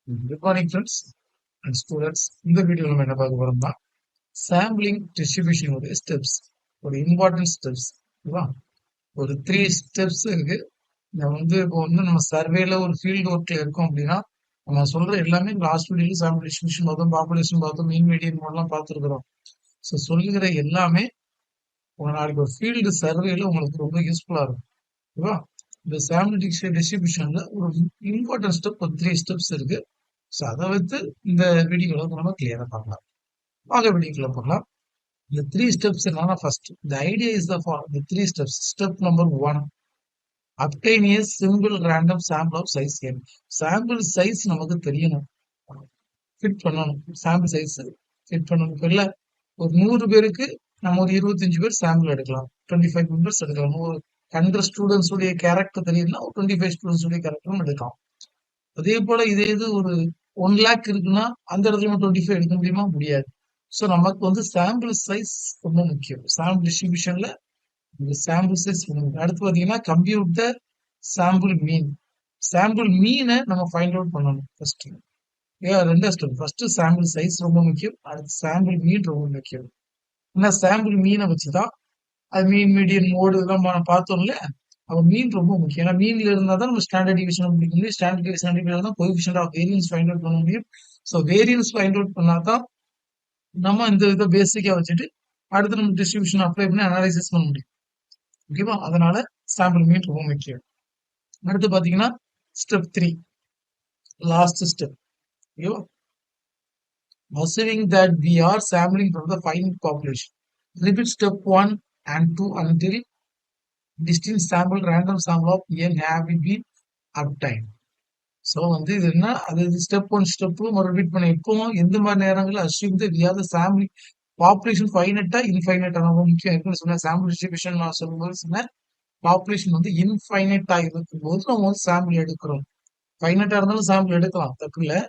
Good morning, friends and students. இந்த வீடியோல நம்ம என்ன பார்க்க போறோம்னா சாம்பிளிங் டிஸ்ட்ரிபியூஷன் ஸ்டெப்ஸ், ஒரு இம்பார்ட்டன்ட் ஸ்டெப்ஸ். ஓகேவா? ஒரு 3 ஸ்டெப்ஸ் இருக்கு. இப்போ நம்ம சர்வேல ஒரு ஃபீல்டு ஒர்க்ல இருக்கோம் அப்படின்னா நம்ம சொல்ற எல்லாமே லாஸ்ட் வீடியோல சாம்பிள் டிஸ்ட்ரிபியூஷன் பார்த்தோம், பாப்புலேஷன் பார்த்தோம், மீன் மீடியன் மோட்லாம் பார்த்துருக்கிறோம். ஸோ சொல்லுகிற எல்லாமே உங்க நாளைக்கு ஒரு ஃபீல்டு சர்வேல உங்களுக்கு ரொம்ப யூஸ்ஃபுல்லா இருக்கும். ஓகேவா? இந்த சாம்பிள் டிஸ்ட்ரிபியூஷன்ல ஒரு இம்பார்ட்டன்ட் ஸ்டெப், ஒரு 3 ஸ்டெப்ஸ் இருக்கு. ஸோ அதை வச்சு இந்த வீடியோல நம்ம கிளியரா பார்க்கலாம். வாங்க வீடியோக்குள்ள போகலாம். இந்த 3 ஸ்டெப்ஸ் என்னன்னா, first the idea is the 3 steps. Step number 1, obtain a simple random sample of size n. Sample size நமக்கு தெரியணும், ஃபிட் பண்ணணும். சாம்பிள் சைஸ் ஃபிட் பண்ணணும். இப்ப இல்ல ஒரு 100 பேருக்கு நம்ம ஒரு 25 பேர் சாம்பிள் எடுக்கலாம், 25 மெம்பர்ஸ் எடுக்கலாம். ஒரு 100 ஸ்டூடெண்ட்ஸ் உடைய கேரக்டர் தெரியுதுன்னா ஒரு 25 ஸ்டூடெண்ட்ஸ் உடைய கேரக்டரும் எடுக்கலாம். அதே போல இதே இது ஒரு 1 லேக் இருக்குன்னா அந்த இடத்துல 25 எடுக்க முடியுமா? முடியாது. ஸோ நமக்கு சாம்பிள் சைஸ் ரொம்ப முக்கியம். சாம்பிள் டிஸ்ட்ரிபியூஷன்ல இந்த சாம்பிள் சைஸ் ரொம்ப முக்கியம். அடுத்து பார்த்தீங்கன்னா கம்ப்யூட் த சாம்பிள் மீன். சாம்பிள் மீனை நம்ம ஃபைண்ட் அவுட் பண்ணணும் ஃபர்ஸ்ட். ரெண்டாவது ஸ்டெப். ஃபர்ஸ்ட் சாம்பிள் சைஸ் ரொம்ப முக்கியம், அடுத்து சாம்பிள் மீன் ரொம்ப முக்கியம். ஏன்னா சாம்பிள் மீனை வச்சுதான் அது மீன் மீடியன் மோடு இதெல்லாம் பார்த்தோம்ல. அப்ப மீன் ரொம்ப முக்கியம். ஏன்னா மீன்ல இருந்தா தான் நம்ம ஸ்டாண்டர்ட் டிவிஷன் பிடிக்க முடியும். ஸ்டாண்டர்ட் டிவிஷன் அடிப்படையில் தான் coefficient of variance find out பண்ண முடியும். ஸோ வேரியன்ஸ் ஃபைண்ட் அவுட் பண்ணாதான் நம்ம இந்த இதை பேசிக்கா வச்சுட்டு அடுத்து நம்ம டிஸ்ட்ரிபியூஷன் அப்ளை பண்ணி அனாலிசிஸ் பண்ண முடியும். ஓகேவா? அதனால சாம்பிள் மீன் ரொம்ப முக்கியம். அடுத்து பாத்தீங்கன்னா ஸ்டெப் 3, லாஸ்ட் ஸ்டெப். ஓகேவா? assuming that we are sampling from the finite population, repeat step 1 and 2 until distinct sample random sample of n have been obtained. So இது என்ன, அது ஸ்டெப் 1 ஸ்டெப் 2 ரிப்பீட் பண்ண. எப்பவும் எந்த மாதிரி நேரங்களில் assume the we are the sample population ஃபைனட்டா இன்ஃபைனட்டா ரொம்ப முக்கியம். இருக்குன்னு சொன்னேன். சாம்பிள் டிஸ்ட்ரிபியூஷன் நான் சொல்லும்போது சொன்னேன், பாப்புலேஷன் இன்ஃபைனட்டா இருக்கும்போது நம்ம சாம்பிள் எடுக்கிறோம். ஃபைனட்டா இருந்தாலும் சாம்பிள் எடுக்கலாம், தப்பு இல்லை.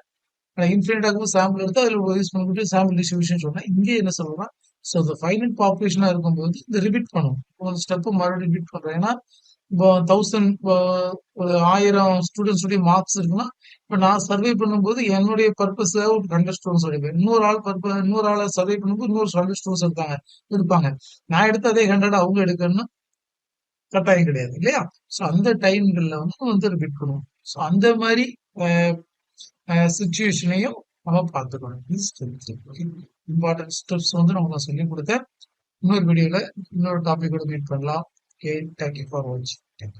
ஆனால் இன்ஃபைனட்டா இருக்கும்போது சாம்பிள் எடுத்து அதில் யூஸ் பண்ணிட்டு சாம்பிள் டிஸ்ட்ரிபியூஷன் சொன்னேன். இங்கே என்ன சொல்றோம்னா, ஸோ இந்த ஃபைனட் பாப்புலேஷனா இருக்கும்போது இந்த ரிப்பீட் பண்ணும். ஒரு ஸ்டெப் மறுபடியும் ரிப்பீட் பண்றோம். ஏன்னா இப்போ 1000 ஒரு 1000 ஸ்டூடெண்ட்ஸ் உடைய மார்க்ஸ் இருக்குன்னா, இப்ப நான் சர்வே பண்ணும்போது என்னுடைய பர்பஸ் 100 ஸ்டூடெண்ட்ஸ் எடுப்பேன். இன்னொரு ஆளை சர்வே பண்ணும்போது இன்னொரு 100 ஸ்டூடெண்ட்ஸ் இருப்பாங்க. நான் எடுத்து அதே 100 அவங்க எடுக்கணும்னு கட்டாயம் கிடையாது இல்லையா? ஸோ அந்த டைம்கள்ல ரிப்பீட் பண்ணுவோம். ஸோ அந்த மாதிரி சுச்சுவேஷனையும் நம்ம பார்த்துக்கணும். இம்பார்ட்டன்ட் ஸ்டெப்ஸ் நமக்கு நான் சொல்லி கொடுத்தேன். இன்னொரு வீடியோல இன்னொரு டாபிக் மீட் பண்ணலாம். ஓகே, தேங்க்யூ ஃபார் வாட்சிங்.